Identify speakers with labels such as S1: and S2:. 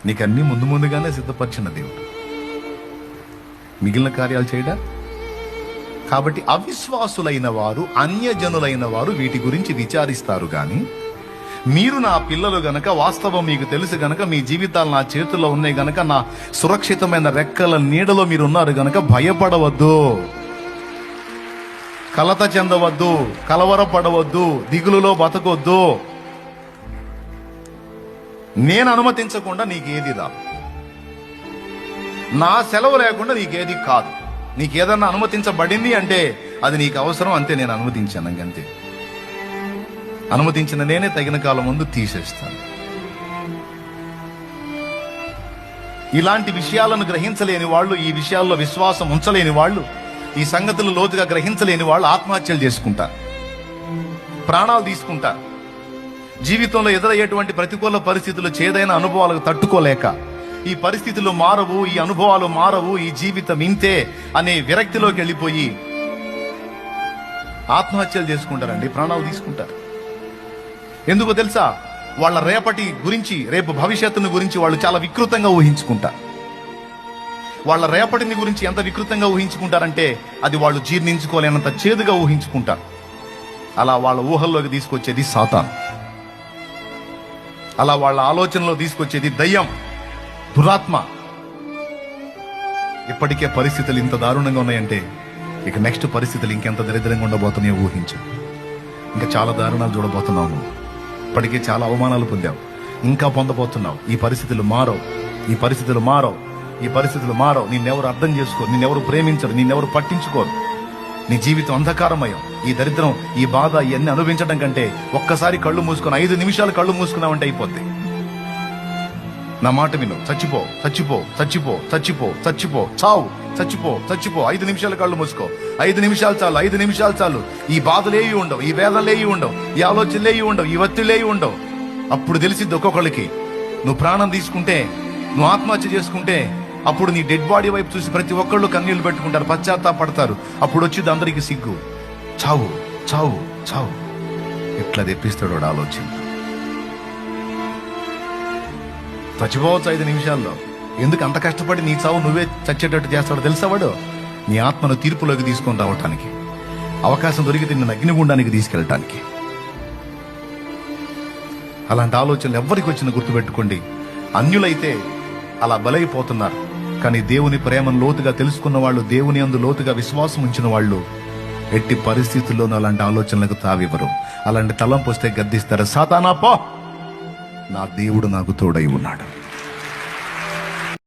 S1: నీకన్నీ ముందుగానే సిద్ధపరిచిన దేవుడు. మిగిలిన కార్యాలు చేయడా? కాబట్టి అవిశ్వాసులైన వారు, అన్యజనులైన వారు వీటి గురించి విచారిస్తారు గాని, మీరు నా పిల్లలు గనక, వాస్తవం మీకు తెలుసు గనక, మీ జీవితాలు నా చేతుల్లో ఉన్నాయి గనక, నా సురక్షితమైన రెక్కల నీడలో మీరు ఉన్నారు గనక భయపడవద్దు, కలత చెందవద్దు, కలవరపడవద్దు, దిగులులో బతకొద్దు. నేను అనుమతించకుండా నీకేది రాదు, నా సెలవు లేకుండా నీకేది కాదు. నీకేదన్నా అనుమతించబడింది అంటే అది నీకు అవసరం, అంతే. నేను అనుమతించాను, అంతే. అనుమతించిన నేనే తగిన కాలం ముందు తీసేస్తాను. ఇలాంటి విషయాలను గ్రహించలేని వాళ్ళు, ఈ విషయాల్లో విశ్వాసం ఉంచలేని వాళ్ళు, ఈ సంగతులు లోతుగా గ్రహించలేని వాళ్ళు ఆత్మహత్యలు చేసుకుంటారు, ప్రాణాలు తీసుకుంటారు. జీవితంలో ఎదురయ్యేటువంటి ప్రతికూల పరిస్థితులు, చేదైన అనుభవాలకు తట్టుకోలేక, ఈ పరిస్థితులు మారవు, ఈ అనుభవాలు మారవు, ఈ జీవితం ఇంతే అనే విరక్తిలోకి వెళ్ళిపోయి ఆత్మహత్యలు చేసుకుంటారండి, ప్రాణాలు తీసుకుంటారు. ఎందుకో తెలుసా? వాళ్ళ రేపటి గురించి, రేపు భవిష్యత్తును గురించి వాళ్ళు చాలా వికృతంగా ఊహించుకుంటారు. వాళ్ళ రేపటిని గురించి ఎంత వికృతంగా ఊహించుకుంటారంటే అది వాళ్ళు జీర్ణించుకోలేనంత చేదుగా ఊహించుకుంటారు. అలా వాళ్ళ ఊహల్లోకి తీసుకొచ్చేది సాతాను, అలా వాళ్ళ ఆలోచనలో తీసుకొచ్చేది దయ్యం, దురాత్మ. ఇప్పటికే పరిస్థితులు ఇంత దారుణంగా ఉన్నాయంటే ఇక నెక్స్ట్ పరిస్థితులు ఇంకెంత దరిద్రంగా ఉండబోతున్నాయో ఊహించు. ఇంకా చాలా దారుణాలు చూడబోతున్నావు. ఇప్పటికే చాలా అవమానాలు పొందావు, ఇంకా పొందబోతున్నావు. ఈ పరిస్థితులు మారవు, ఈ పరిస్థితులు మారవు, ఈ పరిస్థితులు మారవు. నిన్నెవరు అర్థం చేసుకోరు, నిన్నెవరు ప్రేమించరు, నిన్నెవరు పట్టించుకోరు. నీ జీవితం అంధకారమయం. ఈ దరిద్రం, ఈ బాధ, ఇవన్నీ అనుభవించడం కంటే ఒక్కసారి కళ్ళు మూసుకొని 5 నిమిషాలు కళ్ళు మూసుకున్నావంటే అయిపోద్ది. నా మాట విను. చచ్చిపో, చచ్చిపో, చచ్చిపో, చచ్చిపో, చచ్చిపో, చావు, చచ్చిపో, చచ్చిపో. 5 నిమిషాలు కళ్ళు మూసుకో. 5 నిమిషాలు చాలు, 5 నిమిషాలు చాలు. ఈ బాధలేవి ఉండవు, ఈ వేదనలేవి ఉండవు, ఈ ఆలోచనలేవి ఉండవు, ఈ ఒత్తిలేవి ఉండవు. అప్పుడు తెలిసిద్ది ఒక్కొక్కళ్ళకి, నువ్వు ప్రాణం తీసుకుంటే, నువ్వు ఆత్మహత్య చేసుకుంటే, అప్పుడు నీ డెడ్ బాడీ వైపు చూసి ప్రతి ఒక్కళ్ళు కన్నీళ్లు పెట్టుకుంటారు, పశ్చాత్తాపడతారు. అప్పుడు వచ్చింది అందరికి సిగ్గు. చావు, చావు, చావు. ఎట్లా తెప్పిస్తాడు వాడు ఆలోచన. చచ్చిపోవచ్చు 5 నిమిషాల్లో. ఎందుకు అంత కష్టపడి నీ చావు నువ్వే చచ్చేటట్టు చేస్తాడో తెలుసా వాడు? నీ ఆత్మను తీర్పులోకి తీసుకొని రావటానికి, అవకాశం దొరికితే నిన్ను అగ్నిగుండానికి తీసుకెళ్ళటానికి. అలాంటి ఆలోచనలు ఎవరికి వచ్చినా గుర్తుపెట్టుకోండి. అన్యులైతే అలా బలైపోతున్నారు, కానీ దేవుని ప్రేమను లోతుగా తెలుసుకున్న వాళ్ళు, దేవుని యందు లోతుగా విశ్వాసం ఉంచిన వాళ్ళు ఎట్టి పరిస్థితుల్లోనూ అలాంటి ఆలోచనలకు తావివ్వరు. అలాంటి తలంపు వస్తే గద్దిస్తారు, సాతానా పో, నా దేవుడు నాకు తోడై ఉన్నాడు.